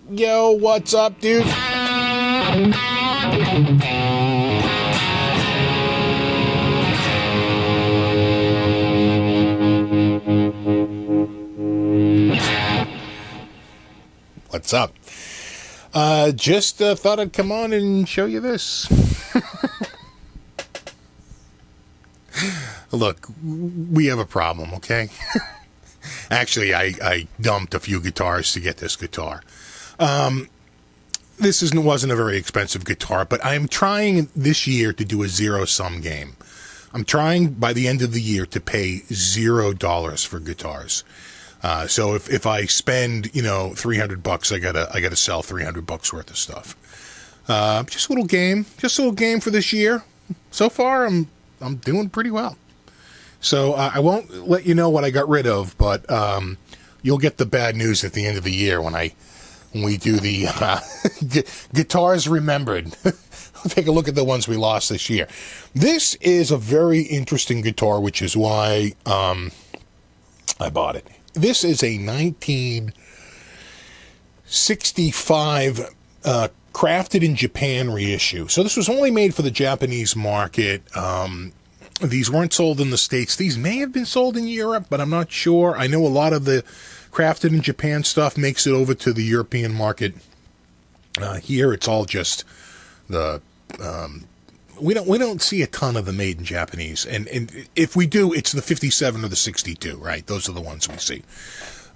Yo, what's up, dude? What's up? Just thought I'd come on and show you this. Look, we have a problem, okay? Actually, I dumped a few guitars to get this guitar. This wasn't a very expensive guitar, but I'm trying this year to do a zero-sum game. I'm trying by the end of the year to pay $0 for guitars. So if I spend, $300, I gotta sell $300 worth of stuff. Just a little game for this year. So far, I'm doing pretty well. So I won't let you know what I got rid of, but you'll get the bad news at the end of the year when we do the guitars remembered. Take a look at the ones we lost this year. This is a very interesting guitar, which is why I bought it. This is a 1965 crafted in Japan reissue. So this was only made for the Japanese market. These weren't sold in the States. These may have been sold in Europe, but I'm not sure. I know a lot of the crafted in Japan stuff makes it over to the European market. Here, it's all just the... We don't see a ton of the made in Japanese, and if we do, it's the 57 or the 62, right? Those are the ones we see.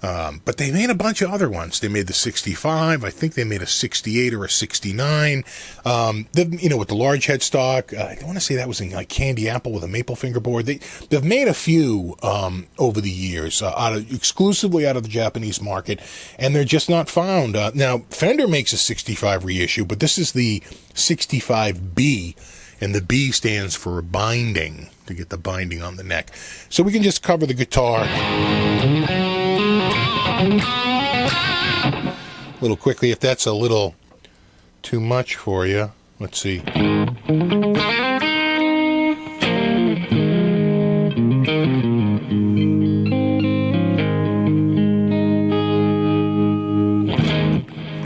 But they made a bunch of other ones. They made the 65. I think they made a 68 or a 69. With the large headstock. I want to say that was in like candy apple with a maple fingerboard. They've made a few over the years, exclusively out of the Japanese market, and they're just not found. Now, Fender makes a 65 reissue, but this is the 65B. And the B stands for binding, to get the binding on the neck. So we can just cover the guitar a little quickly. If that's a little too much for you, let's see. A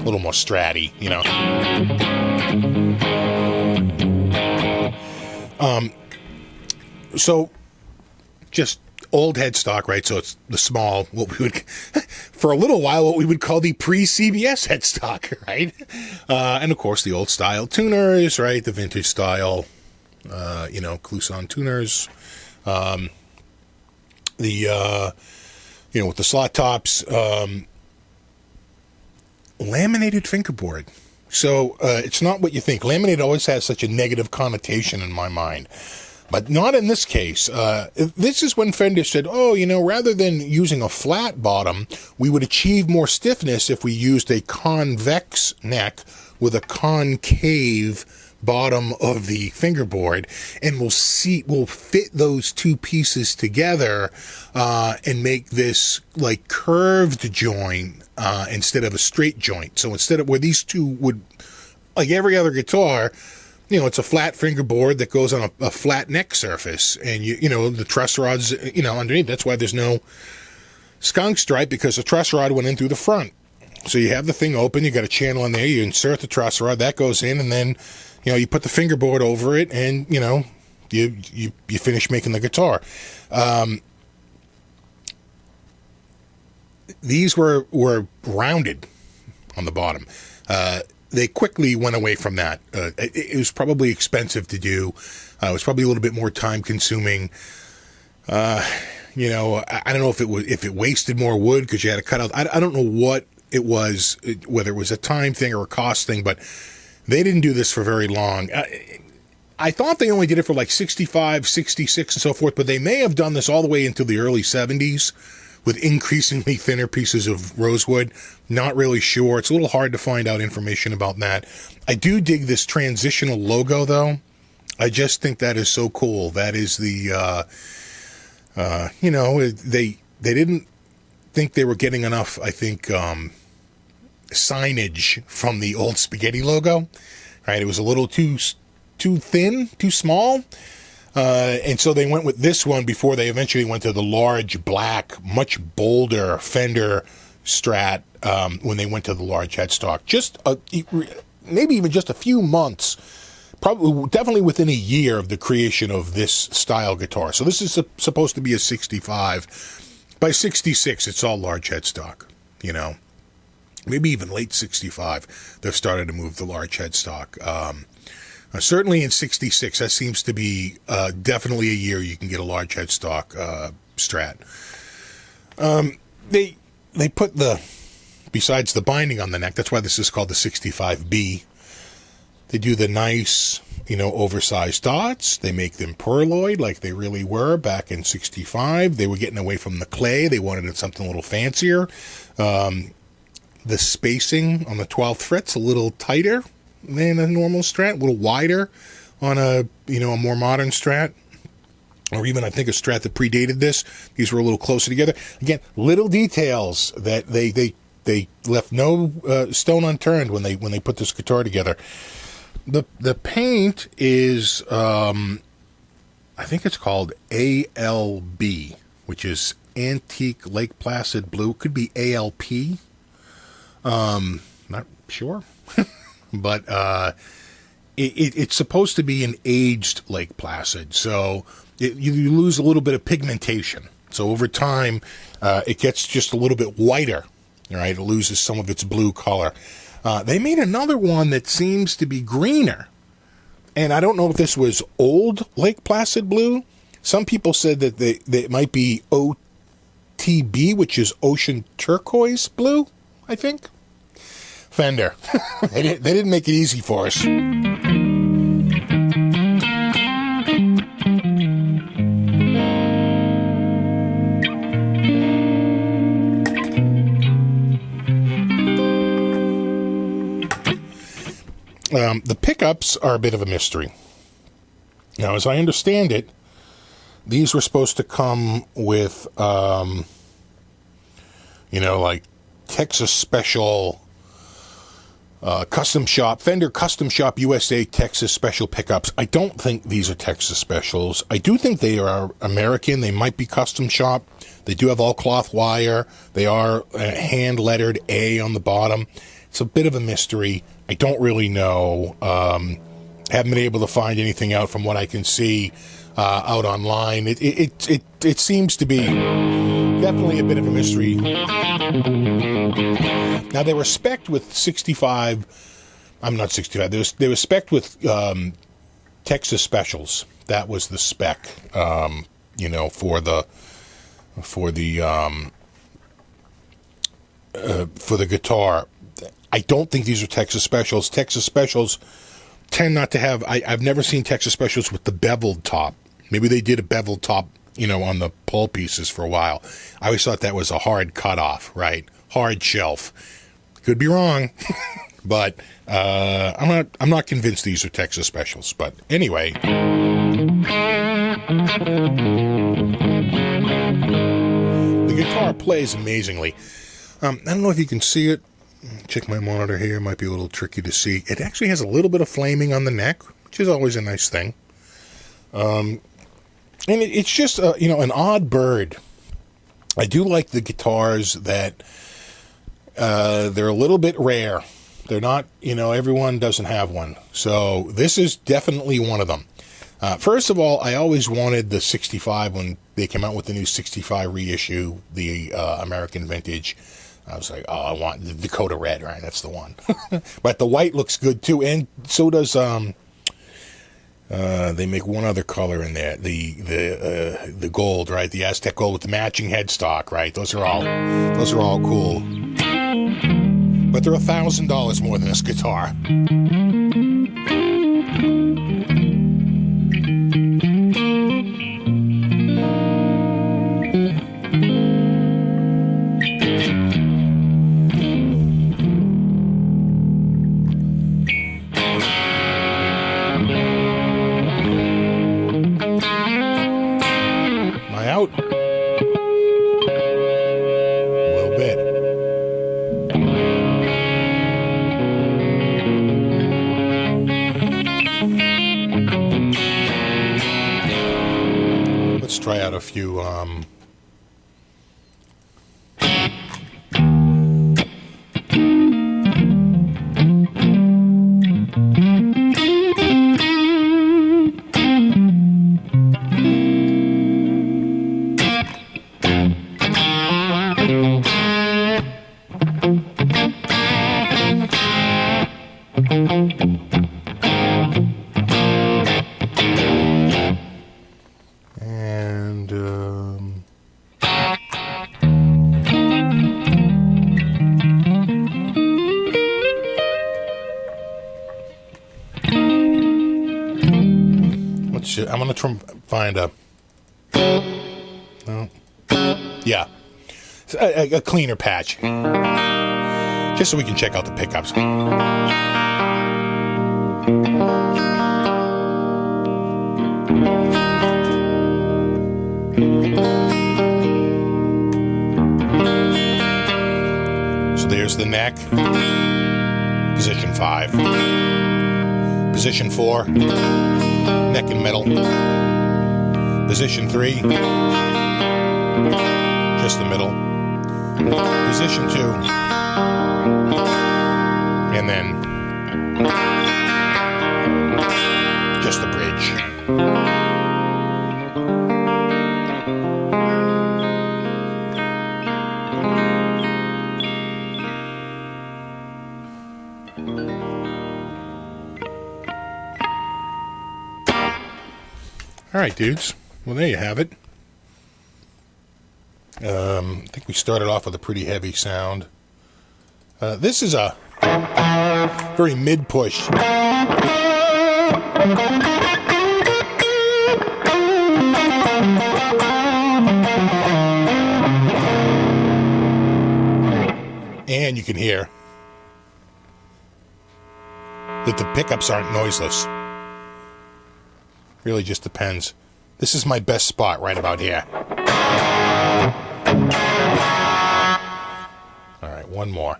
little more stratty, So just old headstock, right? So it's the small, what we would, for a little while, what we would call the pre-CBS headstock, right? And of course the old style tuners, right? The vintage style, Clouson tuners. With the slot tops, laminated fingerboard. So it's not what you think. Laminate always has such a negative connotation in my mind. But not in this case. This is when Fender said, rather than using a flat bottom, we would achieve more stiffness if we used a convex neck with a concave bottom of the fingerboard, and we'll fit those two pieces together and make this like curved joint instead of a straight joint. So instead of where these two would, like every other guitar, it's a flat fingerboard that goes on a flat neck surface, and the truss rod's underneath. That's why there's no skunk stripe, because the truss rod went in through the front. So you have the thing open, you got a channel in there, you insert the truss rod, that goes in, and then you put the fingerboard over it, and you finish making the guitar. These were rounded on the bottom. They quickly went away from that. It was probably expensive to do. It was probably a little bit more time consuming. I don't know if it wasted more wood because you had to cut out. I don't know what it was, whether it was a time thing or a cost thing, but they didn't do this for very long. I thought they only did it for like 65, 66 and so forth, but they may have done this all the way into the early 70s. With increasingly thinner pieces of rosewood. Not really sure. It's a little hard to find out information about that. I do dig this transitional logo, though. I just think that is so cool. That is the, they didn't think they were getting enough, I think, signage from the old spaghetti logo. Right? It was a little too thin, too small. And so they went with this one before they eventually went to the large, black, much bolder Fender Strat when they went to the large headstock. Maybe even just a few months, probably definitely within a year of the creation of this style guitar. So this is supposed to be a 65. By 66, it's all large headstock, you know. Maybe even late 65, they've started to move the large headstock. Certainly in 66, that seems to be definitely a year you can get a large headstock Strat. They put besides the binding on the neck, that's why this is called the 65B. They do the nice, you know, oversized dots. They make them pearloid like they really were back in 65. They were getting away from the clay. They wanted something a little fancier. The spacing on the 12th fret's a little tighter than a normal Strat, a little wider on a more modern Strat, or even I think a Strat that predated this. These were a little closer together. Again, little details that they left no stone unturned when they put this guitar together. The paint is I think it's called ALB, which is Antique Lake Placid Blue. Could be ALP. Not sure. But it's supposed to be an aged Lake Placid, so you lose a little bit of pigmentation. So over time, it gets just a little bit whiter. All right, it loses some of its blue color. They made another one that seems to be greener, and I don't know if this was old Lake Placid blue. Some people said that it might be OTB, which is Ocean Turquoise blue, I think. Fender. They didn't make it easy for us. The pickups are a bit of a mystery. Now, as I understand it, these were supposed to come with, like Texas Special Custom Shop, Fender Custom Shop USA Texas Special pickups. I don't think these are Texas Specials. I do think they are American. They might be Custom Shop. They do have all cloth wire. They are hand lettered A on the bottom. It's a bit of a mystery. I don't really know. Haven't been able to find anything out from what I can see out online. It seems to be definitely a bit of a mystery. Now, they were spec'd with 65. I'm not 65. They were spec'd with Texas Specials. That was the spec, for the guitar. I don't think these are Texas Specials. Texas Specials tend not to have... I've never seen Texas Specials with the beveled top. Maybe they did a beveled top, on the pull pieces for a while. I always thought that was a hard cutoff, right? Hard shelf. Could be wrong, but I'm not convinced these are Texas Specials. But anyway... The guitar plays amazingly. I don't know if you can see it. Check my monitor here. Might be a little tricky to see. It actually has a little bit of flaming on the neck, which is always a nice thing. And it's just, an odd bird. I do like the guitars that they're a little bit rare. They're not, everyone doesn't have one. So this is definitely one of them. First of all, I always wanted the 65 when they came out with the new 65 reissue, the American Vintage. I was like, I want the Dakota Red, right? That's the one. But the white looks good too, and so does they make one other color in there, the gold, right? The Aztec gold with the matching headstock, right? Those are all cool. But they're $1,000 more than this guitar. Out a little bit. Let's try out a few I'm gonna try and find a. No. Yeah, a cleaner patch, just so we can check out the pickups. So there's the neck, position 5. Position 4, neck and middle. Position 3, just the middle. Position 2, and then just the bridge. All right, dudes. Well, there you have it. I think we started off with a pretty heavy sound. This is a very mid-push. And you can hear that the pickups aren't noiseless. Really just depends. This is my best spot right about here. All right, one more.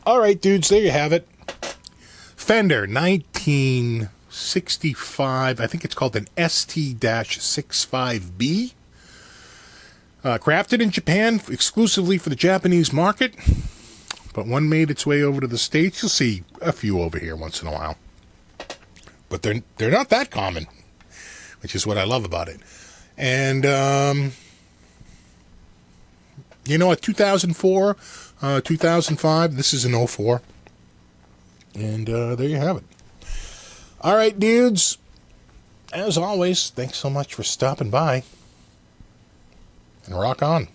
All right, dudes, there you have it. Fender 1965, I think it's called an ST-65B. Crafted in Japan exclusively for the Japanese market, but one made its way over to the States. You'll see a few over here once in a while, but they're not that common, which is what I love about it. And you know, a 2004, 2005. This is an 04, and there you have it. All right, dudes. As always, thanks so much for stopping by. And rock on.